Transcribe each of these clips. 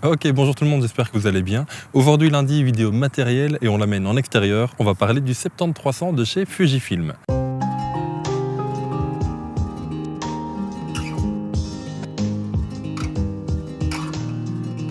Ok, bonjour tout le monde, j'espère que vous allez bien. Aujourd'hui lundi, vidéo matérielle et on l'amène en extérieur. On va parler du 70-300 de chez Fujifilm.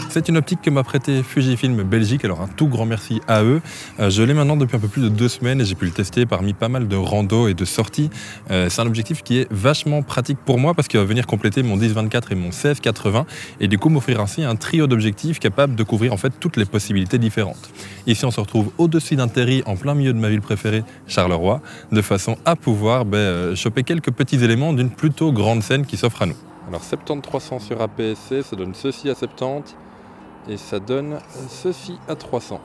C'est une optique que m'a prêté Fujifilm Belgique, alors un tout grand merci à eux. Je l'ai maintenant depuis un peu plus de 2 semaines et j'ai pu le tester parmi pas mal de randos et de sorties. C'est un objectif qui est vachement pratique pour moi parce qu'il va venir compléter mon 10-24 et mon 16-80 et du coup m'offrir ainsi un trio d'objectifs capable de couvrir en fait toutes les possibilités différentes. Ici on se retrouve au-dessus d'un terri en plein milieu de ma ville préférée, Charleroi, de façon à pouvoir choper quelques petits éléments d'une plutôt grande scène qui s'offre à nous. Alors 70-300 sur APS-C, ça donne ceci à 70. Et ça donne ceci à 300.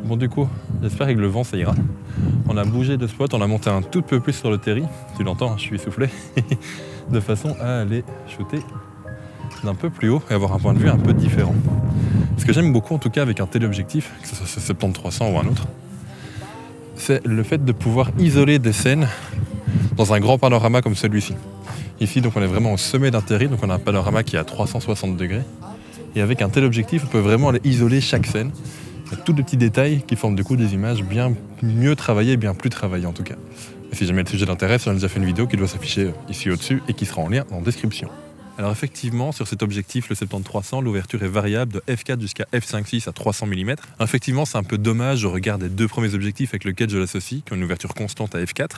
Bon du coup, j'espère qu'avec le vent ça ira. On a bougé de spot, on a monté un tout peu plus sur le terri, tu l'entends, je suis essoufflé, de façon à aller shooter d'un peu plus haut et avoir un point de vue un peu différent. Ce que j'aime beaucoup en tout cas avec un téléobjectif, que ce soit ce 70-300 ou un autre, c'est le fait de pouvoir isoler des scènes dans un grand panorama comme celui-ci. Ici donc on est vraiment au sommet d'un terri, donc on a un panorama qui est à 360 degrés. Et avec un tel objectif, on peut vraiment aller isoler chaque scène. Il y a tous les petits détails qui forment du coup des images bien mieux travaillées, bien plus travaillées en tout cas. Et si jamais le sujet t'intéresse, on a déjà fait une vidéo qui doit s'afficher ici au-dessus et qui sera en lien en description. Alors effectivement, sur cet objectif, le 70-300, l'ouverture est variable de f4 jusqu'à f5.6 à 300 mm. Effectivement, c'est un peu dommage au regard des 2 premiers objectifs avec lesquels je l'associe, qui ont une ouverture constante à f4.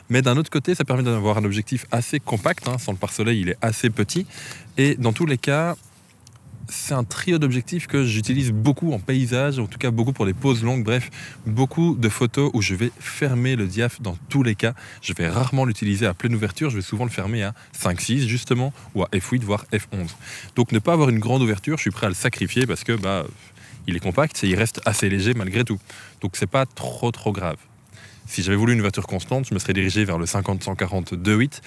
Mais d'un autre côté, ça permet d'avoir un objectif assez compact, sans le pare-soleil, il est assez petit. Et dans tous les cas, c'est un trio d'objectifs que j'utilise beaucoup en paysage, en tout cas beaucoup pour des poses longues, bref, beaucoup de photos où je vais fermer le diaph dans tous les cas. Je vais rarement l'utiliser à pleine ouverture, je vais souvent le fermer à 5.6 justement, ou à f8 voire f11. Donc ne pas avoir une grande ouverture, je suis prêt à le sacrifier parce que il est compact et il reste assez léger malgré tout. Donc c'est pas trop grave. Si j'avais voulu une ouverture constante, je me serais dirigé vers le 50-140 2.8.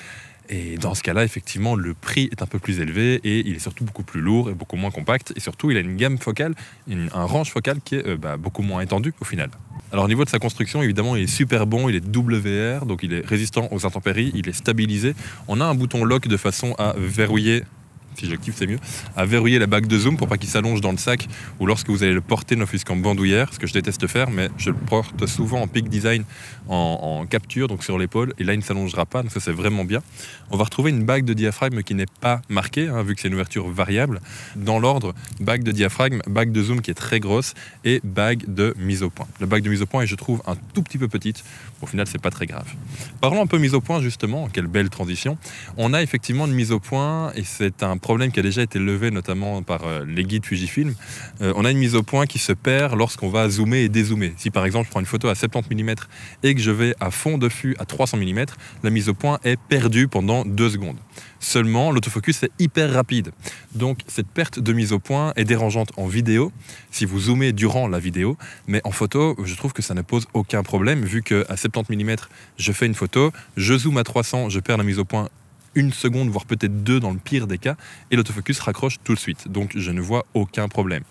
Et dans ce cas-là, effectivement, le prix est un peu plus élevé et il est surtout beaucoup plus lourd et beaucoup moins compact. Et surtout, il a une gamme focale, un range focal qui est beaucoup moins étendu au final. Alors au niveau de sa construction, évidemment, il est super bon, il est WR, donc il est résistant aux intempéries, il est stabilisé. On a un bouton lock de façon à verrouiller, si j'active c'est mieux, à verrouiller la bague de zoom pour pas qu'il s'allonge dans le sac ou lorsque vous allez le porter n'offusque en bandoulière, ce que je déteste faire, mais je le porte souvent en peak design en capture, donc sur l'épaule, et là il ne s'allongera pas, donc ça c'est vraiment bien. On va retrouver une bague de diaphragme qui n'est pas marquée, vu que c'est une ouverture variable. Dans l'ordre, bague de diaphragme, bague de zoom qui est très grosse et bague de mise au point. La bague de mise au point est, je trouve, un tout petit peu petite. Au final, c'est pas très grave. Parlons un peu mise au point, justement. Quelle belle transition. On a effectivement une mise au point et c'est un problème qui a déjà été levé notamment par les guides Fujifilm. On a une mise au point qui se perd lorsqu'on va zoomer et dézoomer. Si par exemple, je prends une photo à 70 mm et que je vais à fond de flux à 300 mm, la mise au point est perdue pendant 2 secondes. Seulement, l'autofocus est hyper rapide. Donc, cette perte de mise au point est dérangeante en vidéo, si vous zoomez durant la vidéo, mais en photo, je trouve que ça ne pose aucun problème, vu qu'à 70 mm, je fais une photo, je zoome à 300, je perds la mise au point 1 seconde, voire peut-être 2 dans le pire des cas, et l'autofocus raccroche tout de suite. Donc, je ne vois aucun problème.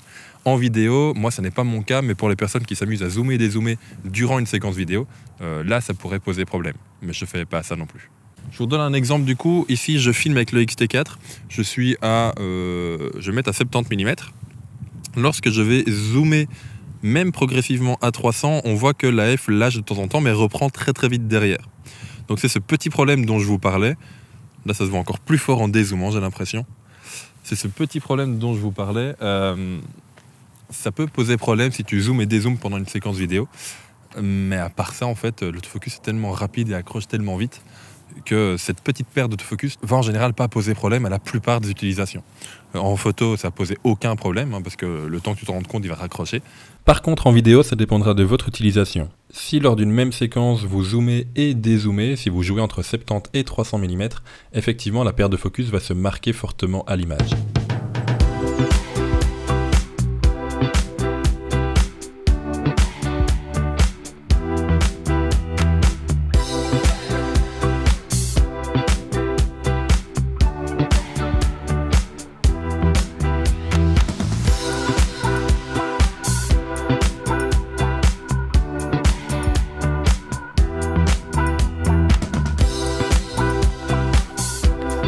En vidéo, moi, ça n'est pas mon cas, mais pour les personnes qui s'amusent à zoomer et dézoomer durant une séquence vidéo, là, ça pourrait poser problème. Mais je ne fais pas ça non plus. Je vous donne un exemple du coup. Ici, je filme avec le X-T4. Je vais mettre à 70 mm. Lorsque je vais zoomer, même progressivement à 300, on voit que la F lâche de temps en temps, mais reprend très vite derrière. Donc c'est ce petit problème dont je vous parlais. Là, ça se voit encore plus fort en dézoomant, j'ai l'impression. C'est ce petit problème dont je vous parlais. Ça peut poser problème si tu zoomes et dézoomes pendant une séquence vidéo. Mais à part ça, en fait, l'autofocus est tellement rapide et accroche tellement vite que cette petite paire d'autofocus va en général pas poser problème à la plupart des utilisations. En photo, ça posait aucun problème, parce que le temps que tu te rendes compte, il va raccrocher. Par contre, en vidéo, ça dépendra de votre utilisation. Si lors d'une même séquence, vous zoomez et dézoomez, si vous jouez entre 70 et 300 mm, effectivement, la paire de focus va se marquer fortement à l'image.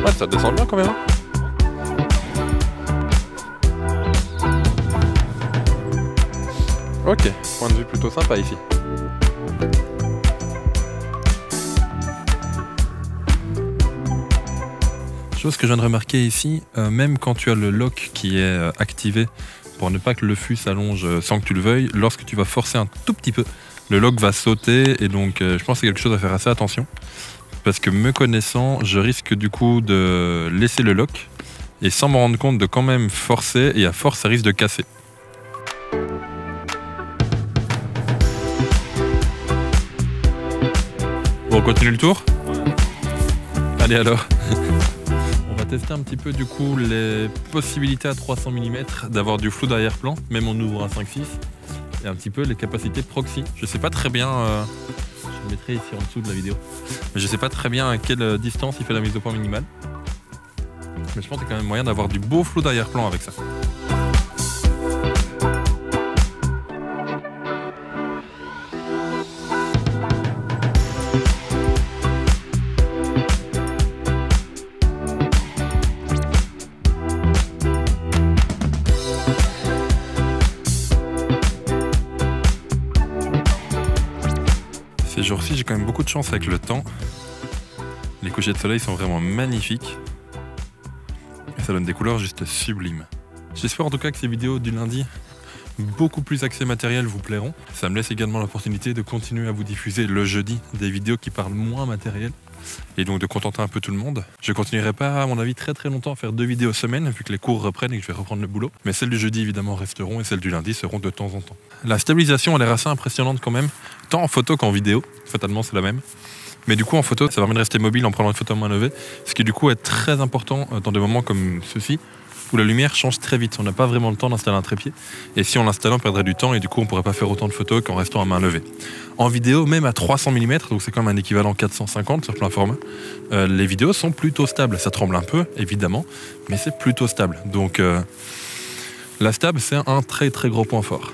Ouais, ça descend bien quand même. Ok, point de vue plutôt sympa ici. Chose que je viens de remarquer ici, même quand tu as le lock qui est activé pour ne pas que le fût s'allonge sans que tu le veuilles, lorsque tu vas forcer un tout petit peu, le lock va sauter et donc je pense que c'est quelque chose à faire assez attention. Parce que me connaissant, je risque du coup de laisser le lock et sans me rendre compte de quand même forcer et à force ça risque de casser. Bon, on continue le tour ? Allez alors. On va tester un petit peu du coup les possibilités à 300 mm d'avoir du flou d'arrière-plan, même en ouvrant un 5.6, et un petit peu les capacités de proxy. Je sais pas très bien, je le mettrai ici en dessous de la vidéo, mais je sais pas très bien à quelle distance il fait la mise au point minimale. Mais je pense qu'il y a quand même moyen d'avoir du beau flou d'arrière-plan avec ça. Ces jours-ci, j'ai quand même beaucoup de chance avec le temps. Les couchers de soleil sont vraiment magnifiques. Et ça donne des couleurs juste sublimes. J'espère en tout cas que ces vidéos du lundi, beaucoup plus axées matériel, vous plairont. Ça me laisse également l'opportunité de continuer à vous diffuser le jeudi des vidéos qui parlent moins matériel. Et donc de contenter un peu tout le monde. Je continuerai pas à mon avis très longtemps à faire 2 vidéos semaine vu que les cours reprennent et que je vais reprendre le boulot. Mais celles du jeudi évidemment resteront et celles du lundi seront de temps en temps. La stabilisation a l'air assez impressionnante quand même, tant en photo qu'en vidéo. Fatalement c'est la même. Mais du coup en photo ça permet de rester mobile en prenant une photo à main levée. Ce qui du coup est très important dans des moments comme ceux-ci où la lumière change très vite. On n'a pas vraiment le temps d'installer un trépied. Et si on l'installe, on perdrait du temps et du coup on ne pourrait pas faire autant de photos qu'en restant à main levée. En vidéo, même à 300 mm, donc c'est quand même un équivalent 450 sur plein format, les vidéos sont plutôt stables. Ça tremble un peu, évidemment, mais c'est plutôt stable. Donc la stable, c'est un très gros point fort.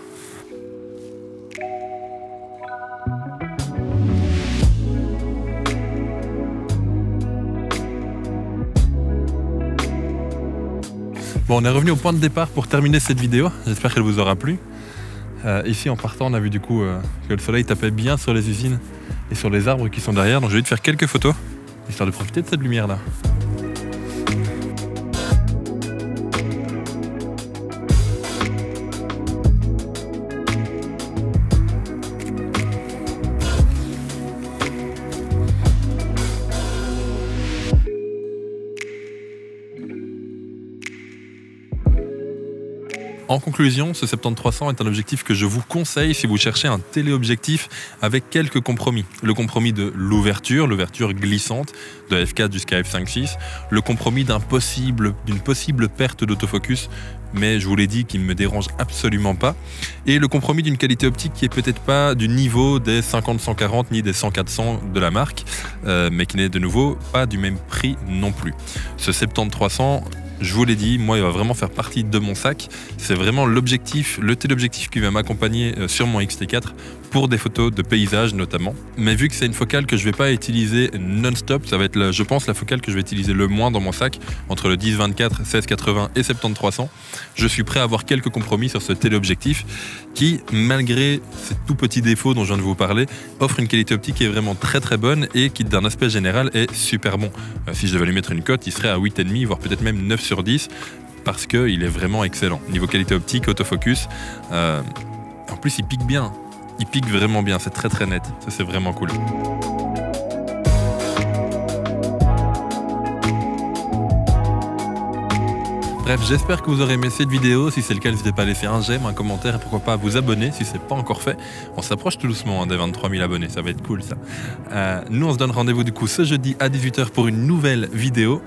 Bon, on est revenu au point de départ pour terminer cette vidéo. J'espère qu'elle vous aura plu. Ici, en partant, on a vu du coup que le soleil tapait bien sur les usines et sur les arbres qui sont derrière. Donc, je vais te faire quelques photos, histoire de profiter de cette lumière-là. En conclusion, ce 70-300 est un objectif que je vous conseille si vous cherchez un téléobjectif avec quelques compromis. Le compromis de l'ouverture glissante de f4 jusqu'à f5.6, le compromis d'une possible perte d'autofocus, mais je vous l'ai dit, qui ne me dérange absolument pas, et le compromis d'une qualité optique qui est peut-être pas du niveau des 50-140 ni des 100-400 de la marque, mais qui n'est de nouveau pas du même prix non plus. Ce 70-300, je vous l'ai dit, moi il va vraiment faire partie de mon sac. C'est vraiment l'objectif, le téléobjectif qui va m'accompagner sur mon X-T4 pour des photos de paysages notamment. Mais vu que c'est une focale que je ne vais pas utiliser non-stop, ça va être je pense la focale que je vais utiliser le moins dans mon sac, entre le 10-24, 16-80 et 70-300. Je suis prêt à avoir quelques compromis sur ce téléobjectif qui, malgré ces tout petits défauts dont je viens de vous parler, offre une qualité optique qui est vraiment très bonne et qui d'un aspect général est super bon. Si je devais lui mettre une cote, il serait à 8,5 voire peut-être même 9 sur 10 parce qu'il est vraiment excellent. Niveau qualité optique, autofocus, en plus il pique bien. Il pique vraiment bien, c'est très net. Ça c'est vraiment cool. Bref, j'espère que vous aurez aimé cette vidéo. Si c'est le cas, n'hésitez pas à laisser un j'aime, un commentaire et pourquoi pas à vous abonner si c'est pas encore fait. On s'approche tout doucement des 23 000 abonnés, ça va être cool ça. Nous on se donne rendez-vous du coup ce jeudi à 18 h pour une nouvelle vidéo.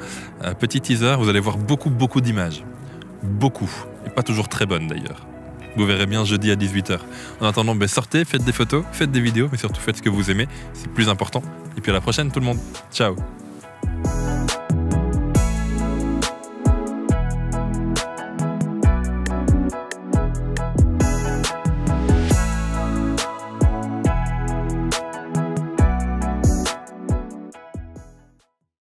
Petit teaser, vous allez voir beaucoup d'images. Beaucoup. Et pas toujours très bonnes d'ailleurs. Vous verrez bien jeudi à 18 h. En attendant, sortez, faites des photos, faites des vidéos, mais surtout faites ce que vous aimez, c'est plus important. Et puis à la prochaine tout le monde. Ciao.